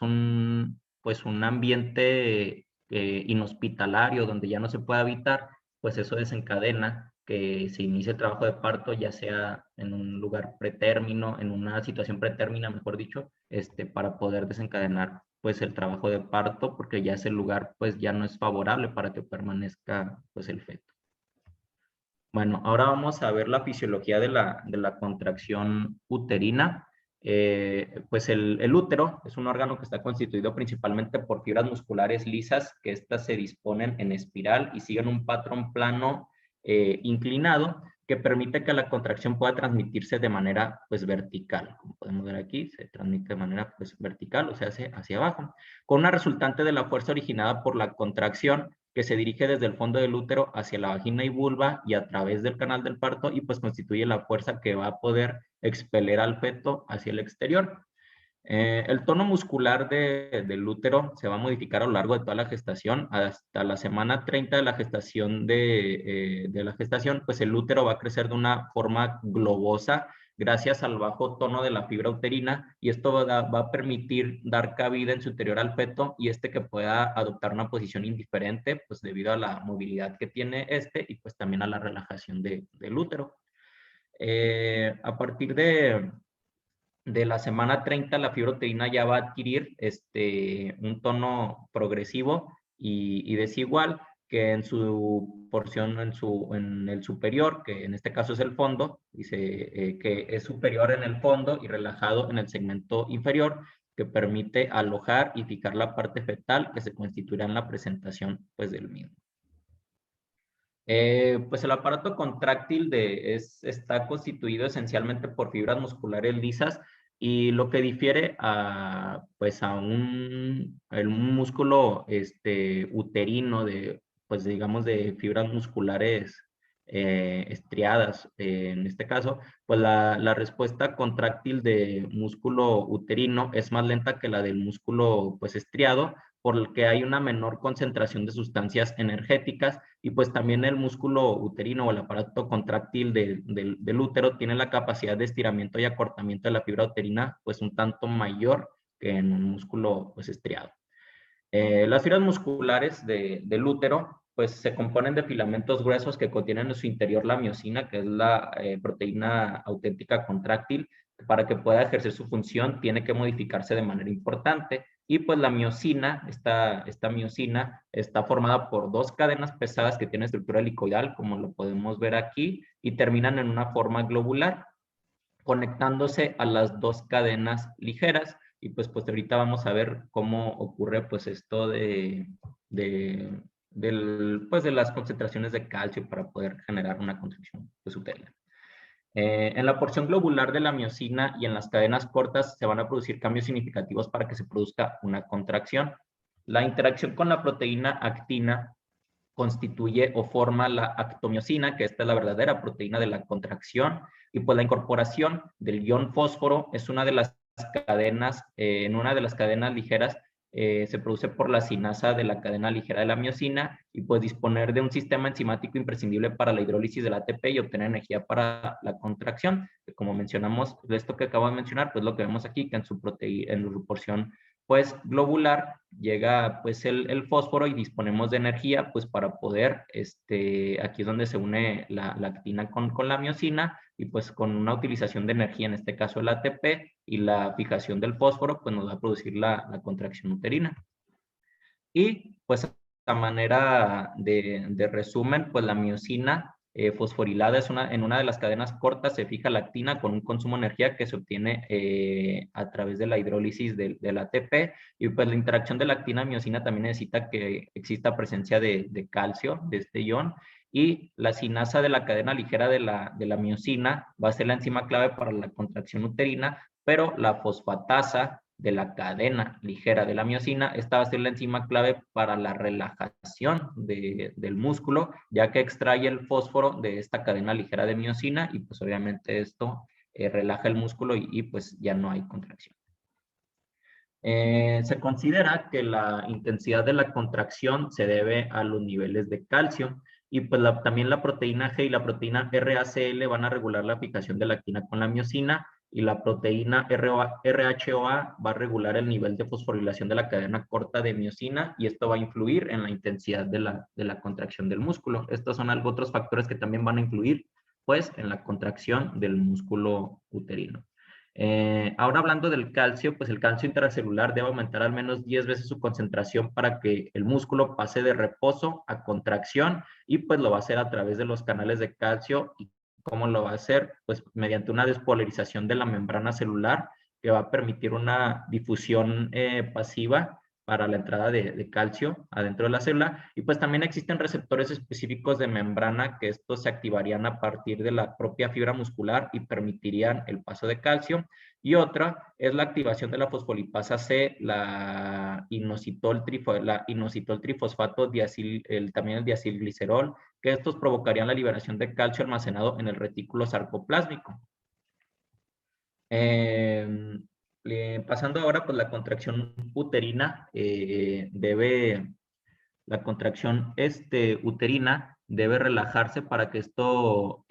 pues un ambiente inhospitalario donde ya no se puede habitar, pues eso desencadena que se inicie el trabajo de parto, ya sea en un lugar pretérmino, en una situación pretérmina, mejor dicho, para poder desencadenar pues el trabajo de parto, porque ya ese lugar pues ya no es favorable para que permanezca pues el feto. Bueno, ahora vamos a ver la fisiología de la contracción uterina. Pues el útero es un órgano que está constituido principalmente por fibras musculares lisas, que estas se disponen en espiral y siguen un patrón plano inclinado que permite que la contracción pueda transmitirse de manera pues vertical. Como podemos ver aquí, se transmite de manera pues vertical, o sea, hacia abajo, con una resultante de la fuerza originada por la contracción que se dirige desde el fondo del útero hacia la vagina y vulva y a través del canal del parto, y pues constituye la fuerza que va a poder expeler al feto hacia el exterior. El tono muscular del útero se va a modificar a lo largo de toda la gestación. Hasta la semana 30 de la gestación, pues el útero va a crecer de una forma globosa gracias al bajo tono de la fibra uterina, y esto va a permitir dar cabida en su interior al feto y que pueda adoptar una posición indiferente, pues debido a la movilidad que tiene y pues también a la relajación del útero. A partir de la semana 30, la fibra uterina ya va a adquirir un tono progresivo y desigual, que en su porción, en el superior, que en este caso es el fondo, dice que es superior en el fondo y relajado en el segmento inferior, que permite alojar y fijar la parte fetal que se constituirá en la presentación pues, del mismo. Pues el aparato contráctil está constituido esencialmente por fibras musculares lisas, y lo que difiere a un músculo uterino pues digamos de fibras musculares estriadas, en este caso, pues la respuesta contráctil de músculo uterino es más lenta que la del músculo pues estriado, porque hay una menor concentración de sustancias energéticas, y pues también el músculo uterino o el aparato contráctil del útero tiene la capacidad de estiramiento y acortamiento de la fibra uterina pues un tanto mayor que en un músculo pues estriado. Las fibras musculares del útero pues se componen de filamentos gruesos que contienen en su interior la miosina, que es la proteína auténtica contráctil. Para que pueda ejercer su función tiene que modificarse de manera importante, y pues la miosina, esta miosina está formada por dos cadenas pesadas que tienen estructura helicoidal, como lo podemos ver aquí, y terminan en una forma globular, conectándose a las dos cadenas ligeras. Y pues ahorita vamos a ver cómo ocurre pues esto de las concentraciones de calcio para poder generar una contracción pues, uterina. En la porción globular de la miosina y en las cadenas cortas se van a producir cambios significativos para que se produzca una contracción. La interacción con la proteína actina constituye o forma la actomiosina, que esta es la verdadera proteína de la contracción, y pues la incorporación del ion fósforo es una de las cadenas, en una de las cadenas ligeras se produce por la sinasa de la cadena ligera de la miosina, y pues disponer de un sistema enzimático imprescindible para la hidrólisis del ATP y obtener energía para la contracción, que como mencionamos, de esto que acabo de mencionar, pues lo que vemos aquí, que en su porción pues globular llega pues el fósforo y disponemos de energía pues para poder, aquí es donde se une la actina con la miosina, y pues con una utilización de energía, en este caso el ATP y la fijación del fósforo, pues nos va a producir la contracción uterina. Y pues a manera de resumen, pues la miosina fosforilada en una de las cadenas cortas se fija la actina con un consumo de energía que se obtiene a través de la hidrólisis del ATP, y pues la interacción de la actina y miosina también necesita que exista presencia de calcio, de este ion, y la sinasa de la cadena ligera de la miosina va a ser la enzima clave para la contracción uterina, pero la fosfatasa de la cadena ligera de la miosina, esta va a ser la enzima clave para la relajación del músculo, ya que extrae el fósforo de esta cadena ligera de miosina, y pues obviamente esto relaja el músculo y pues ya no hay contracción. Se considera que la intensidad de la contracción se debe a los niveles de calcio, y pues también la proteína G y la proteína RACL van a regular la fijación de la actina con la miosina, y la proteína RHOA va a regular el nivel de fosforilación de la cadena corta de miosina, y esto va a influir en la intensidad de la contracción del músculo. Estos son otros factores que también van a influir pues en la contracción del músculo uterino. Ahora hablando del calcio, pues el calcio intracelular debe aumentar al menos 10 veces su concentración para que el músculo pase de reposo a contracción, y pues lo va a hacer a través de los canales de calcio. ¿Y cómo lo va a hacer? Pues mediante una despolarización de la membrana celular, que va a permitir una difusión pasiva para la entrada de calcio adentro de la célula. Y pues también existen receptores específicos de membrana que estos se activarían a partir de la propia fibra muscular y permitirían el paso de calcio. Y otra es la activación de la fosfolipasa C, la inositol trifosfato, también el diacilglicerol, que estos provocarían la liberación de calcio almacenado en el retículo sarcoplásmico. Pasando ahora, pues la contracción uterina la contracción uterina debe relajarse para que esto,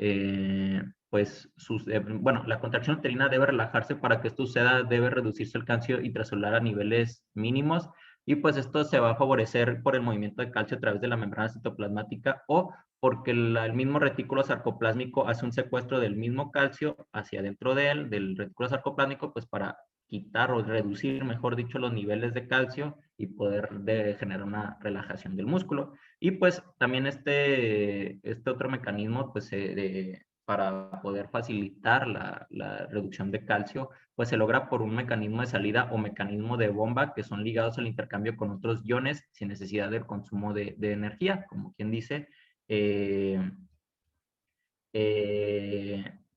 bueno, la contracción uterina debe relajarse para que esto suceda, debe reducirse el calcio intracelular a niveles mínimos y pues esto se va a favorecer por el movimiento de calcio a través de la membrana citoplasmática o porque el mismo retículo sarcoplásmico hace un secuestro del mismo calcio hacia dentro de él, del retículo sarcoplásmico, pues para quitar o reducir, mejor dicho, los niveles de calcio y poder generar una relajación del músculo. Y pues también este otro mecanismo, pues para poder facilitar la reducción de calcio, pues se logra por un mecanismo de salida o mecanismo de bomba que son ligados al intercambio con otros iones sin necesidad del consumo de energía, como quien dice,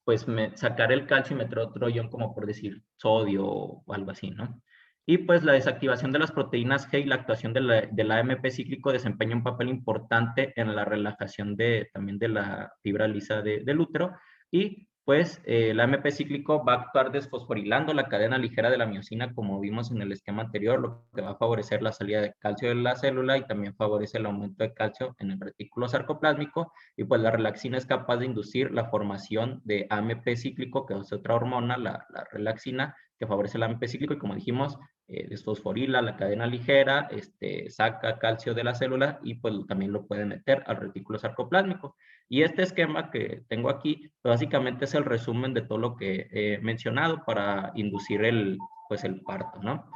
pues sacar el calcio y meter otro ion como por decir sodio o algo así, ¿no? Y pues la desactivación de las proteínas G y la actuación del AMP cíclico desempeña un papel importante en la relajación también de la fibra lisa del útero y pues el AMP cíclico va a actuar desfosforilando la cadena ligera de la miosina como vimos en el esquema anterior, lo que va a favorecer la salida de calcio de la célula y también favorece el aumento de calcio en el retículo sarcoplásmico y pues la relaxina es capaz de inducir la formación de AMP cíclico, que es otra hormona, la relaxina, que favorece el AMP cíclico y como dijimos, desfosforila la cadena ligera, saca calcio de la célula y pues también lo puede meter al retículo sarcoplásmico. Y este esquema que tengo aquí, pues básicamente es el resumen de todo lo que he mencionado para inducir el parto, ¿no?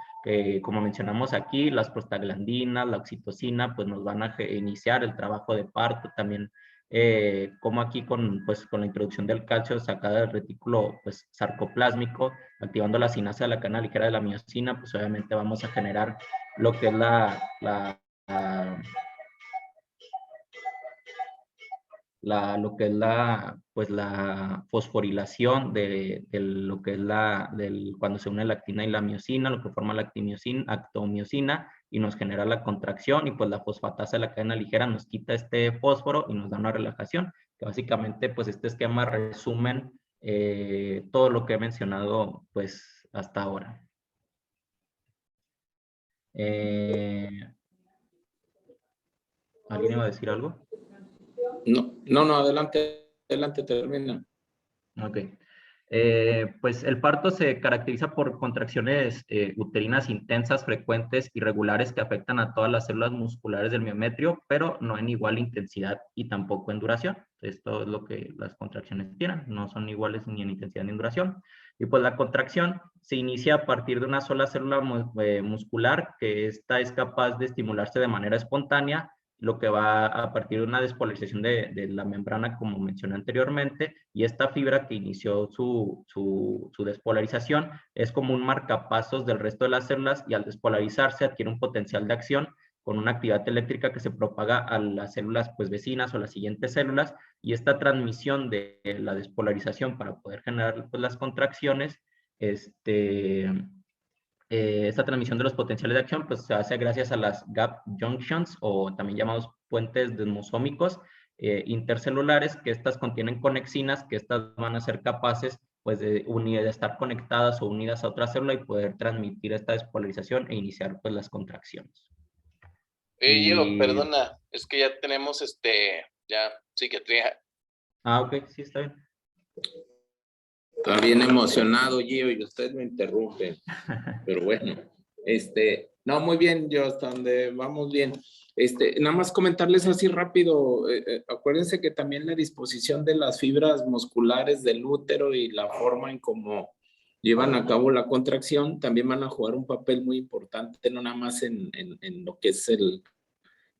Como mencionamos aquí, las prostaglandinas, la oxitocina, pues nos van a iniciar el trabajo de parto, también como aquí con la introducción del calcio sacada del retículo pues, sarcoplásmico, activando la sinasa de la cadena ligera de la miosina, pues obviamente vamos a generar lo que es la fosforilación de lo que es cuando se une la actina y la miosina, lo que forma la actomiosina y nos genera la contracción y pues la fosfatasa de la cadena ligera nos quita este fósforo y nos da una relajación, que básicamente pues este esquema resumen todo lo que he mencionado pues hasta ahora. ¿Alguien iba a decir algo? No, adelante, termina. Ok. Pues el parto se caracteriza por contracciones uterinas intensas, frecuentes y regulares que afectan a todas las células musculares del miometrio, pero no en igual intensidad y tampoco en duración. Esto es lo que las contracciones tienen, no son iguales ni en intensidad ni en duración. Y pues la contracción se inicia a partir de una sola célula muscular que esta es capaz de estimularse de manera espontánea, lo que va a partir de una despolarización de la membrana, como mencioné anteriormente, y esta fibra que inició su despolarización es como un marcapasos del resto de las células y al despolarizarse adquiere un potencial de acción con una actividad eléctrica que se propaga a las células pues, vecinas o las siguientes células, y esta transmisión de la despolarización para poder generar pues, las contracciones, esta transmisión de los potenciales de acción pues, se hace gracias a las gap junctions o también llamados puentes desmosómicos intercelulares, que estas contienen conexinas, que estas van a ser capaces pues, de estar conectadas o unidas a otra célula y poder transmitir esta despolarización e iniciar pues, las contracciones. Gio, perdona, es que ya tenemos ya psiquiatría. Ok, sí, está bien. Está bien emocionado, Gio, y usted me interrumpe. Pero bueno, no, muy bien, yo hasta donde vamos bien. Nada más comentarles así rápido, acuérdense que también la disposición de las fibras musculares del útero y la forma en cómo llevan a cabo la contracción también van a jugar un papel muy importante, no nada más en lo que es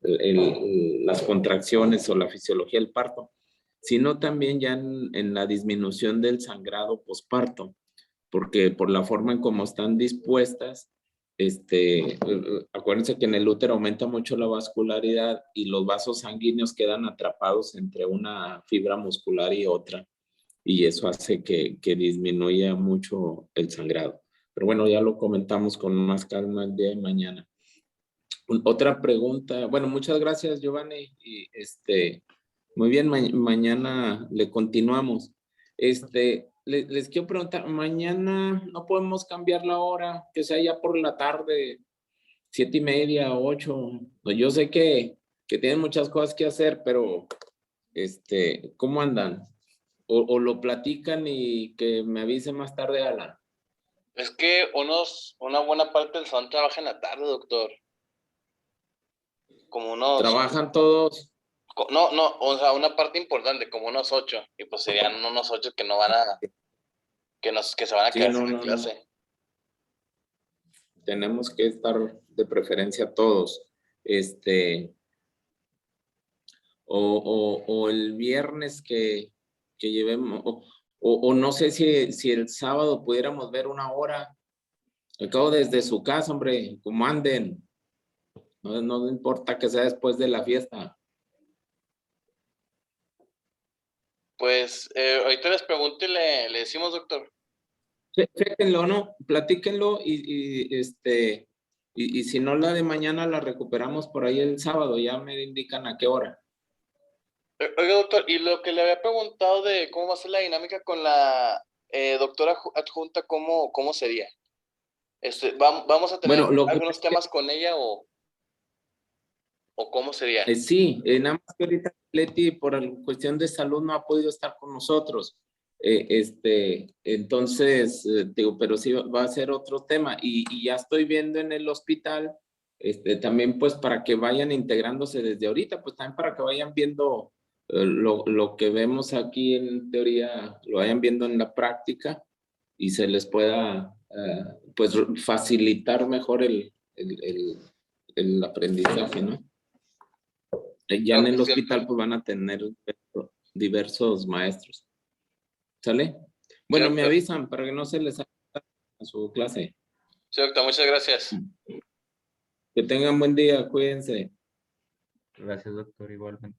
las contracciones o la fisiología del parto, sino también ya en la disminución del sangrado posparto, porque por la forma en cómo están dispuestas, Acuérdense que en el útero aumenta mucho la vascularidad y los vasos sanguíneos quedan atrapados entre una fibra muscular y otra, y eso hace que disminuya mucho el sangrado. Pero bueno, ya lo comentamos con más calma el día de mañana. Otra pregunta. Bueno, muchas gracias, Giovanni. Y muy bien, mañana le continuamos. Les quiero preguntar, mañana no podemos cambiar la hora, que sea ya por la tarde, 7:30, 8. Yo sé que tienen muchas cosas que hacer, pero ¿cómo andan? O lo platican y que me avise más tarde, Alan. Es que una buena parte del salón trabaja en la tarde, doctor. Como unos... ¿Trabajan todos? No, o sea, una parte importante, como unos 8. Y pues serían unos 8 que no van a... que se van a quedar sin clase. Tenemos que estar de preferencia todos. O el viernes que llevemos, o no sé si el sábado pudiéramos ver una hora. Al cabo desde su casa, hombre, como anden. No importa que sea después de la fiesta. Pues ahorita les pregunto y le decimos, doctor. Chéquenlo, ¿no? Platíquenlo y si no la de mañana la recuperamos por ahí el sábado, ya me indican a qué hora. Oiga, doctor, y lo que le había preguntado de cómo va a ser la dinámica con la doctora adjunta, ¿cómo sería? ¿Vamos a tener algunos temas con ella o cómo sería? Sí, nada más que ahorita Leti por cuestión de salud no ha podido estar con nosotros. Entonces, digo, pero sí va a ser otro tema y ya estoy viendo en el hospital, también pues para que vayan integrándose desde ahorita, pues también para que vayan viendo lo que vemos aquí en teoría, lo vayan viendo en la práctica y se les pueda pues facilitar mejor el aprendizaje, ¿no? Ya en el hospital pues van a tener diversos maestros. ¿Sale? Bueno, me avisan para que no se les salga a su clase. Sí, doctor, muchas gracias. Que tengan buen día, cuídense. Gracias, doctor, igualmente.